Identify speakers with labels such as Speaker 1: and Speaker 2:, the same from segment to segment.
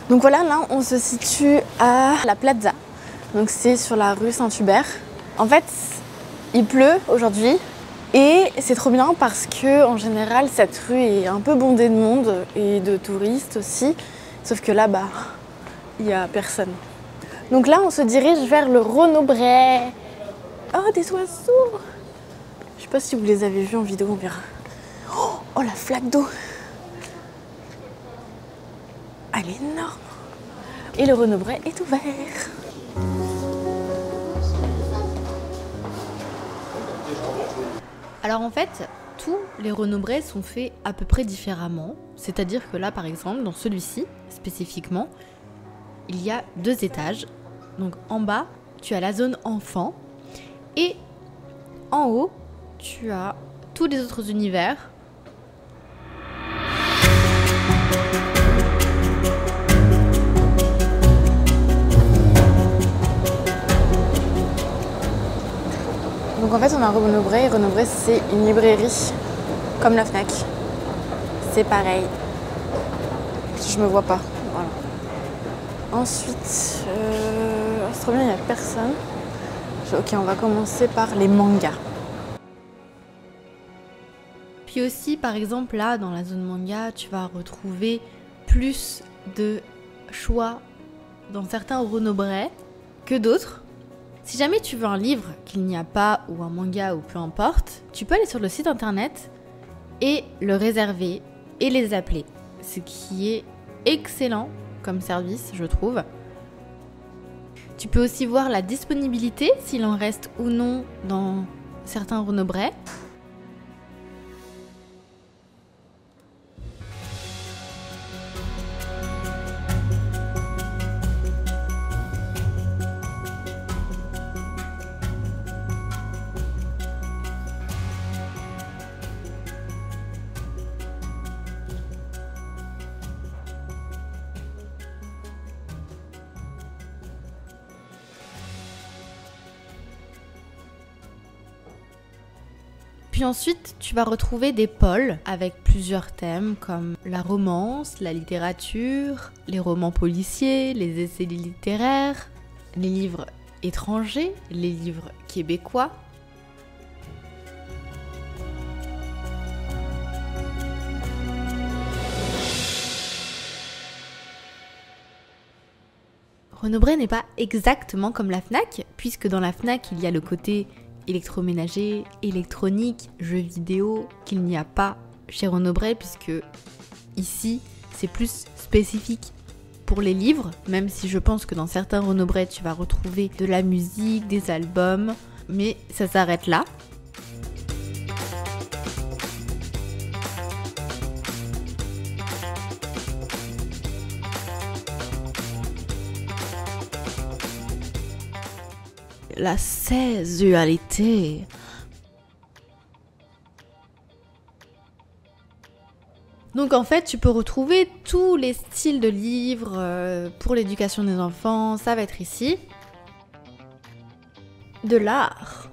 Speaker 1: Donc voilà, là on se situe à la Plaza. Donc c'est sur la rue Saint-Hubert. En fait, il pleut aujourd'hui et c'est trop bien parce que en général cette rue est un peu bondée de monde et de touristes aussi. Sauf que là, il n'y a personne. Donc là, on se dirige vers le Renaud-Bray. Oh, des oiseaux! Je sais pas si vous les avez vus en vidéo, on verra. Oh, la flaque d'eau! Elle est énorme! Et le Renaud-Bray est ouvert.
Speaker 2: Alors en fait, tous les Renaud-Bray sont faits à peu près différemment. C'est-à-dire que là, par exemple, dans celui-ci, spécifiquement, il y a 2 étages. Donc en bas, tu as la zone enfant. Et en haut, tu as tous les autres univers.
Speaker 1: Donc en fait, on a Renaud-Bray. Renaud-Bray, c'est une librairie, comme la Fnac. C'est pareil. Je me vois pas. Voilà. Ensuite, c'est trop bien, il n'y a personne. Ok, on va commencer par les mangas.
Speaker 2: Puis aussi, par exemple, là, dans la zone manga, tu vas retrouver plus de choix dans certains Renaud-Bray que d'autres. Si jamais tu veux un livre qu'il n'y a pas, ou un manga, ou peu importe, tu peux aller sur le site internet et le réserver et les appeler. Ce qui est excellent comme service, je trouve. Tu peux aussi voir la disponibilité, s'il en reste ou non dans certains Renaud-Bray. Puis ensuite, tu vas retrouver des pôles avec plusieurs thèmes comme la romance, la littérature, les romans policiers, les essais littéraires, les livres étrangers, les livres québécois. Renaud-Bray n'est pas exactement comme la Fnac, puisque dans la Fnac, il y a le côté électroménager, électronique, jeux vidéo, qu'il n'y a pas chez Renaud-Bray, puisque ici, c'est plus spécifique pour les livres, même si je pense que dans certains Renaud-Bray, tu vas retrouver de la musique, des albums, mais ça s'arrête là. La sexualité. Donc en fait, tu peux retrouver tous les styles de livres pour l'éducation des enfants. Ça va être ici. De l'art.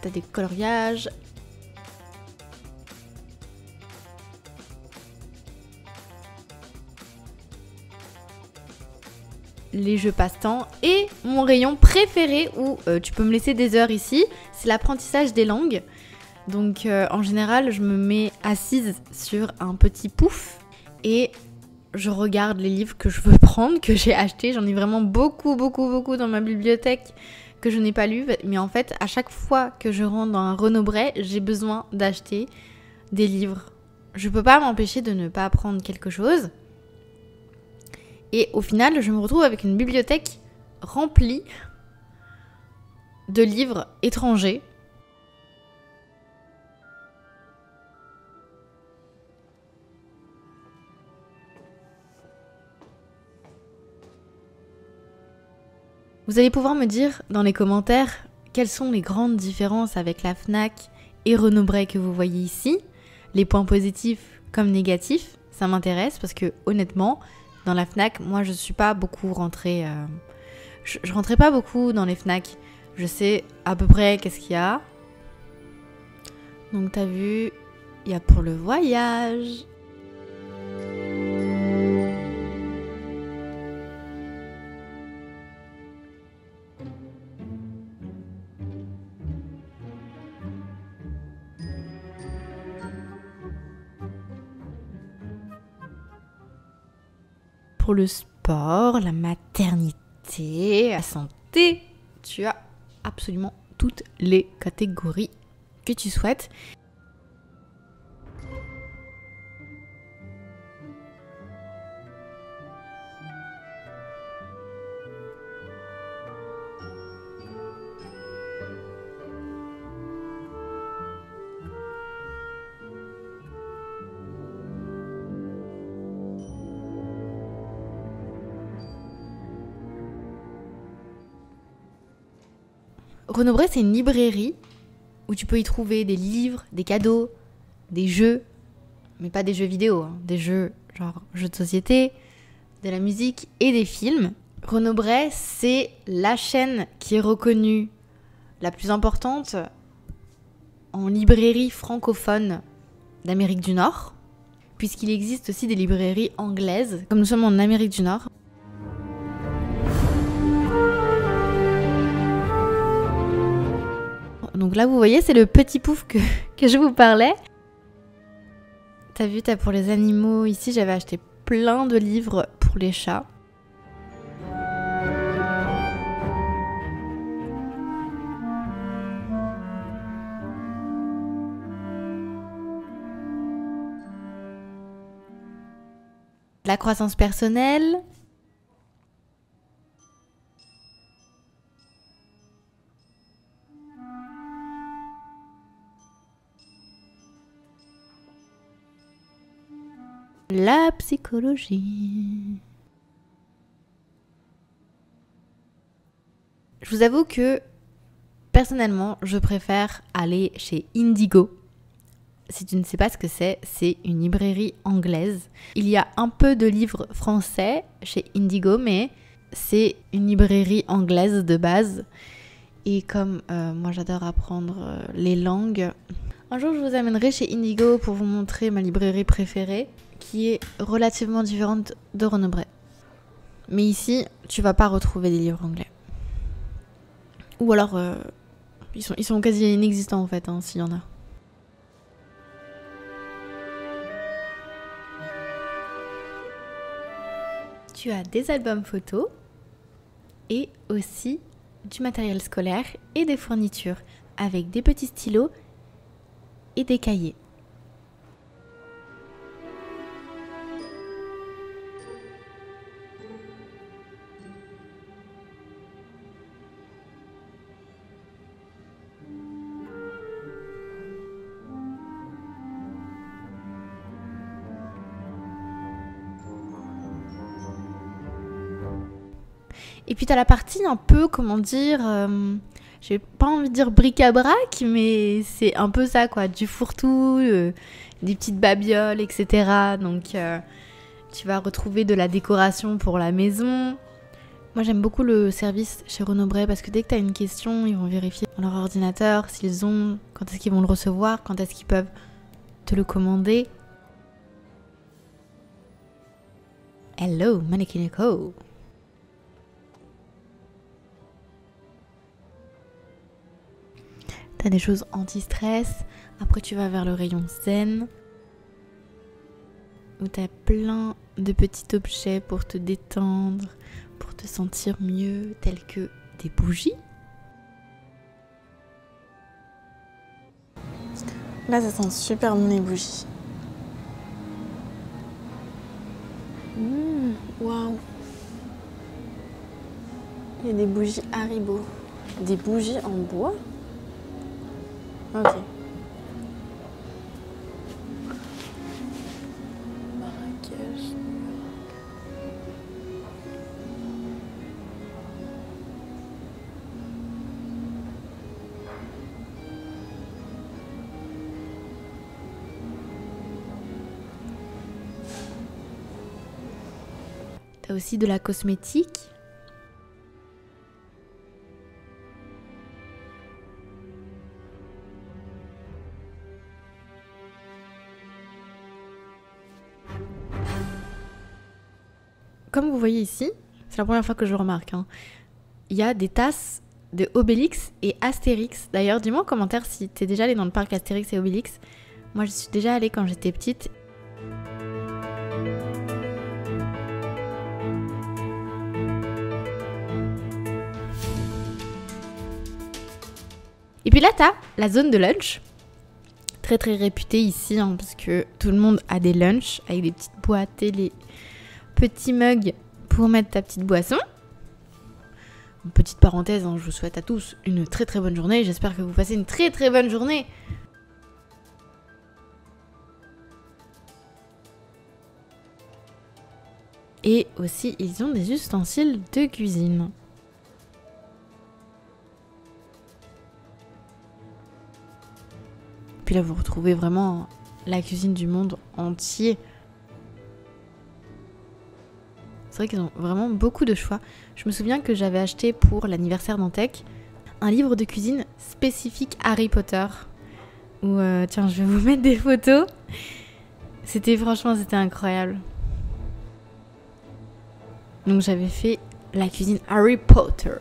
Speaker 2: T'as des coloriages. Les jeux passe-temps et mon rayon préféré où tu peux me laisser des heures ici, c'est l'apprentissage des langues. Donc en général, je me mets assise sur un petit pouf et je regarde les livres que je veux prendre, que j'ai achetés. J'en ai vraiment beaucoup dans ma bibliothèque que je n'ai pas lu, mais en fait, à chaque fois que je rentre dans un Renaud-Bray, j'ai besoin d'acheter des livres. Je peux pas m'empêcher de ne pas apprendre quelque chose. Et au final, je me retrouve avec une bibliothèque remplie de livres étrangers. Vous allez pouvoir me dire dans les commentaires quelles sont les grandes différences avec la Fnac et Renaud-Bray que vous voyez ici. Les points positifs comme négatifs, ça m'intéresse parce que honnêtement, dans la Fnac, moi je suis pas beaucoup rentrée Je rentrais pas beaucoup dans les Fnac. Je sais à peu près qu'est-ce qu'il y a. Donc t'as vu, il y a pour le voyage. Pour le sport, la maternité, la santé, tu as absolument toutes les catégories que tu souhaites. Renaud-Bré, c'est une librairie où tu peux y trouver des livres, des cadeaux, des jeux, mais pas des jeux vidéo, hein, des jeux genre jeux de société, de la musique et des films. Renaud-Bré, c'est la chaîne qui est reconnue la plus importante en librairie francophone d'Amérique du Nord, puisqu'il existe aussi des librairies anglaises, comme nous sommes en Amérique du Nord. Donc là, vous voyez, c'est le petit pouf que je vous parlais. T'as vu, t'as pour les animaux. Ici, j'avais acheté plein de livres pour les chats. La croissance personnelle. La psychologie. Je vous avoue que personnellement, je préfère aller chez Indigo. Si tu ne sais pas ce que c'est une librairie anglaise. Il y a un peu de livres français chez Indigo, mais c'est une librairie anglaise de base. Et comme moi j'adore apprendre les langues, un jour je vous amènerai chez Indigo pour vous montrer ma librairie préférée, qui est relativement différente de Renaud-Bré. Mais ici, tu vas pas retrouver des livres anglais. Ou alors, ils sont quasi inexistants en fait, hein, s'il y en a. Tu as des albums photos et aussi du matériel scolaire et des fournitures avec des petits stylos et des cahiers. Et puis t'as la partie un peu, comment dire, j'ai pas envie de dire bric-à-brac, mais c'est un peu ça quoi, du fourre-tout, des petites babioles, etc. Donc tu vas retrouver de la décoration pour la maison. Moi j'aime beaucoup le service chez Renaud-Bré parce que dès que t'as une question, ils vont vérifier dans leur ordinateur s'ils ont, quand est-ce qu'ils vont le recevoir, quand est-ce qu'ils peuvent te le commander. Hello, Manekineko. T'as des choses anti-stress. Après, tu vas vers le rayon zen, où t'as plein de petits objets pour te détendre, pour te sentir mieux, tels que des bougies.
Speaker 1: Là, ça sent super bon les bougies. Waouh. Il y a des bougies Haribo. Des bougies en bois. Ok. Marrakech.
Speaker 2: T'as aussi de la cosmétique. comme vous voyez ici, c'est la première fois que je le remarque, hein, il y a des tasses de Obélix et Astérix. D'ailleurs, dis-moi en commentaire si t'es déjà allé dans le parc Astérix et Obélix. Moi, je suis déjà allée quand j'étais petite. Et puis là, t'as la zone de lunch. Très très réputée ici, hein, parce que tout le monde a des lunchs avec des petites boîtes et les petits mugs pour mettre ta petite boisson. Une petite parenthèse, hein, je vous souhaite à tous une très très bonne journée. J'espère que vous passez une très très bonne journée. Et aussi, ils ont des ustensiles de cuisine. Puis là, vous retrouvez vraiment la cuisine du monde entier. C'est vrai qu'ils ont vraiment beaucoup de choix. Je me souviens que j'avais acheté pour l'anniversaire d'Antec un livre de cuisine spécifique Harry Potter. Où, tiens, je vais vous mettre des photos. Franchement, c'était incroyable. Donc j'avais fait la cuisine Harry Potter.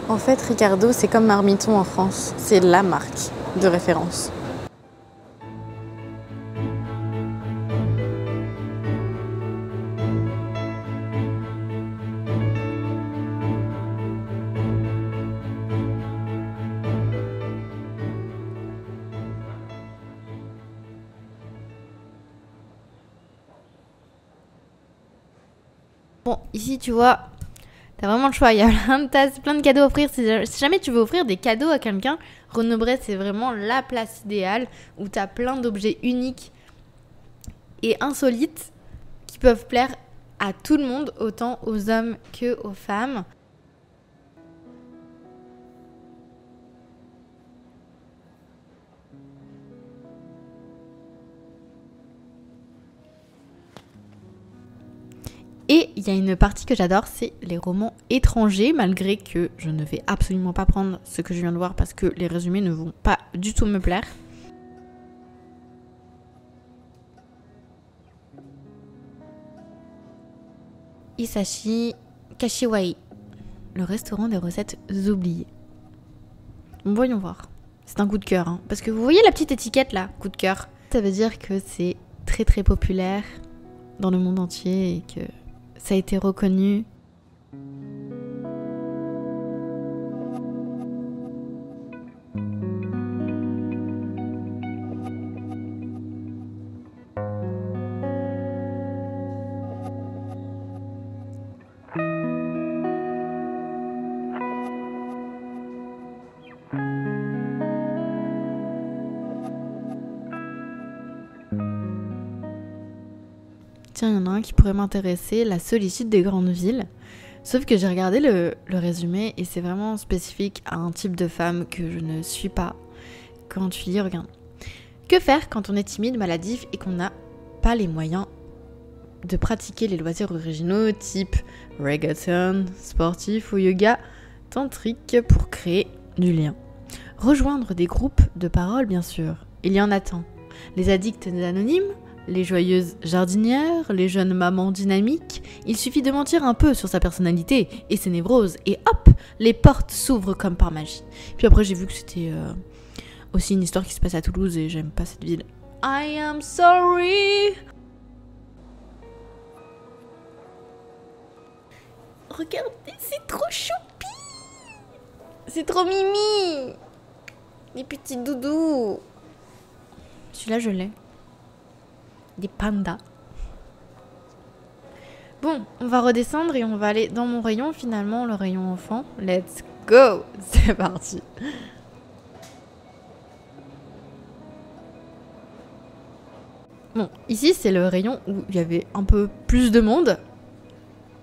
Speaker 1: En fait, Ricardo, c'est comme Marmiton en France. C'est la marque de référence.
Speaker 2: Bon, ici, tu vois, t'as vraiment le choix. Il y a plein de tasses, plein de cadeaux à offrir. Si jamais tu veux offrir des cadeaux à quelqu'un, Renaud-Bresse, c'est vraiment la place idéale où t'as plein d'objets uniques et insolites qui peuvent plaire à tout le monde, autant aux hommes que aux femmes. Et il y a une partie que j'adore, c'est les romans étrangers, malgré que je ne vais absolument pas prendre ce que je viens de voir parce que les résumés ne vont pas du tout me plaire. Isashi Kashiwai, le restaurant des recettes oubliées. Bon, voyons voir. C'est un coup de cœur, hein, parce que vous voyez la petite étiquette là, coup de cœur. Ça veut dire que c'est très très populaire dans le monde entier et que ça a été reconnu. Tiens, il y en a un qui pourrait m'intéresser, la solitude des grandes villes. Sauf que j'ai regardé le résumé et c'est vraiment spécifique à un type de femme que je ne suis pas. Quand tu lis, regarde. Que faire quand on est timide, maladif et qu'on n'a pas les moyens de pratiquer les loisirs originaux type reggaeton, sportif ou yoga tantrique pour créer du lien. Rejoindre des groupes de parole, bien sûr. Il y en a tant. Les addicts anonymes, les joyeuses jardinières, les jeunes mamans dynamiques. Il suffit de mentir un peu sur sa personnalité et ses névroses et hop, les portes s'ouvrent comme par magie. Puis après j'ai vu que c'était aussi une histoire qui se passe à Toulouse et j'aime pas cette ville. I am sorry. Regardez, c'est trop choupi. C'est trop mimi. Les petits doudous. Celui-là je l'ai. Des pandas. Bon, on va redescendre et on va aller dans mon rayon, finalement, le rayon enfant. Let's go. C'est parti. Bon, ici, c'est le rayon où il y avait un peu plus de monde.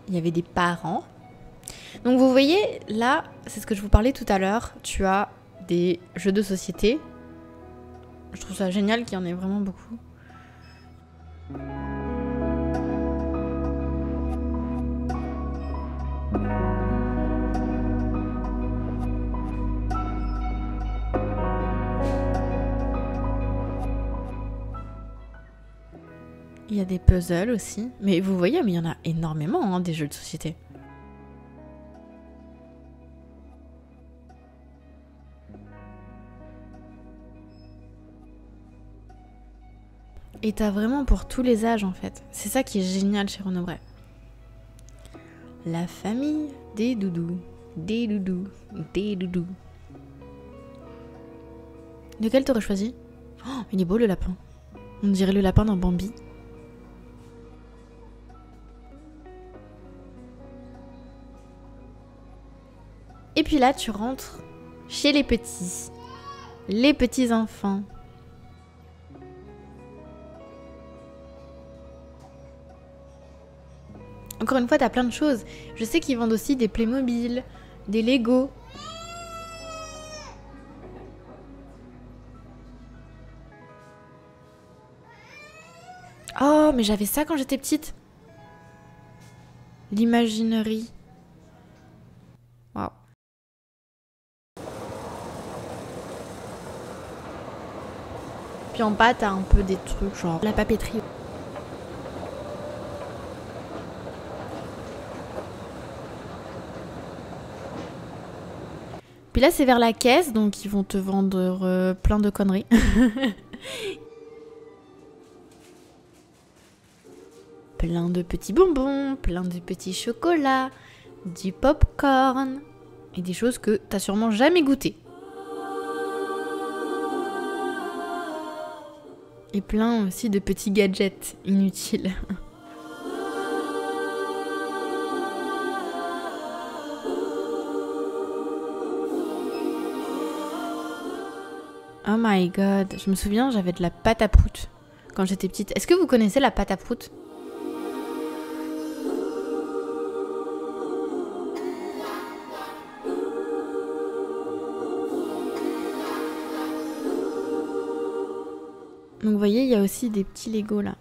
Speaker 2: Il y avait des parents. Donc, vous voyez, là, c'est ce que je vous parlais tout à l'heure. Tu as des jeux de société. Je trouve ça génial qu'il y en ait vraiment beaucoup. Il y a des puzzles aussi. Mais vous voyez, mais il y en a énormément, hein, des jeux de société. Et t'as vraiment pour tous les âges en fait. C'est ça qui est génial chez Renaud Bré. La famille des doudous. Des doudous. Des doudous. Lequel t'aurais choisi? Oh, il est beau le lapin. On dirait le lapin dans Bambi. Et puis là, tu rentres chez les petits. Les petits enfants. Encore une fois, t'as plein de choses. Je sais qu'ils vendent aussi des Playmobil, des Lego. Oh, mais j'avais ça quand j'étais petite. L'imaginerie. Waouh. Puis en bas, t'as un peu des trucs genre la papeterie. Puis là, c'est vers la caisse, donc ils vont te vendre plein de conneries. Plein de petits bonbons, plein de petits chocolats, du popcorn et des choses que t'as sûrement jamais goûtées. Et plein aussi de petits gadgets inutiles. Oh my god, je me souviens, j'avais de la pâte à prout quand j'étais petite. Est-ce que vous connaissez la pâte à prout? Donc vous voyez, il y a aussi des petits Lego là.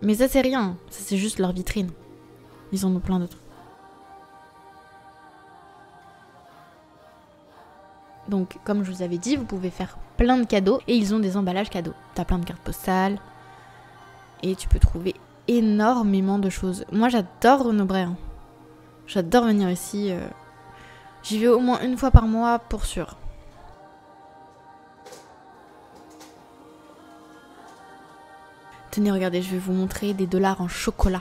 Speaker 2: Mais ça c'est rien, ça c'est juste leur vitrine. Ils en ont plein d'autres. Donc comme je vous avais dit, vous pouvez faire plein de cadeaux et ils ont des emballages cadeaux. T'as plein de cartes postales et tu peux trouver énormément de choses. Moi j'adore Renaud Bré. Hein. J'adore venir ici. J'y vais au moins une fois par mois pour sûr. Tenez, regardez, je vais vous montrer des dollars en chocolat.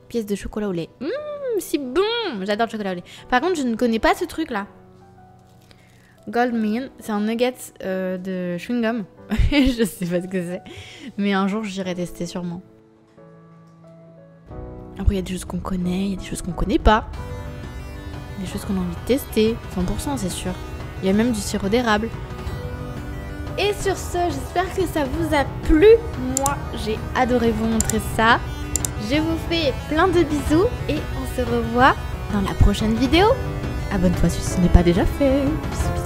Speaker 2: Pièce de chocolat au lait. C'est bon! J'adore le chocolat au lait. Par contre, je ne connais pas ce truc-là. Goldmin, c'est un nugget de chewing-gum. Je sais pas ce que c'est. Mais un jour, j'irai tester sûrement. Après, il y a des choses qu'on connaît, il y a des choses qu'on connaît pas. Des choses qu'on a envie de tester. 100%, c'est sûr. Il y a même du sirop d'érable. Et sur ce, j'espère que ça vous a plu. Moi, j'ai adoré vous montrer ça. Je vous fais plein de bisous et on se revoit dans la prochaine vidéo. Abonne-toi si ce n'est pas déjà fait. Bisous, bisous.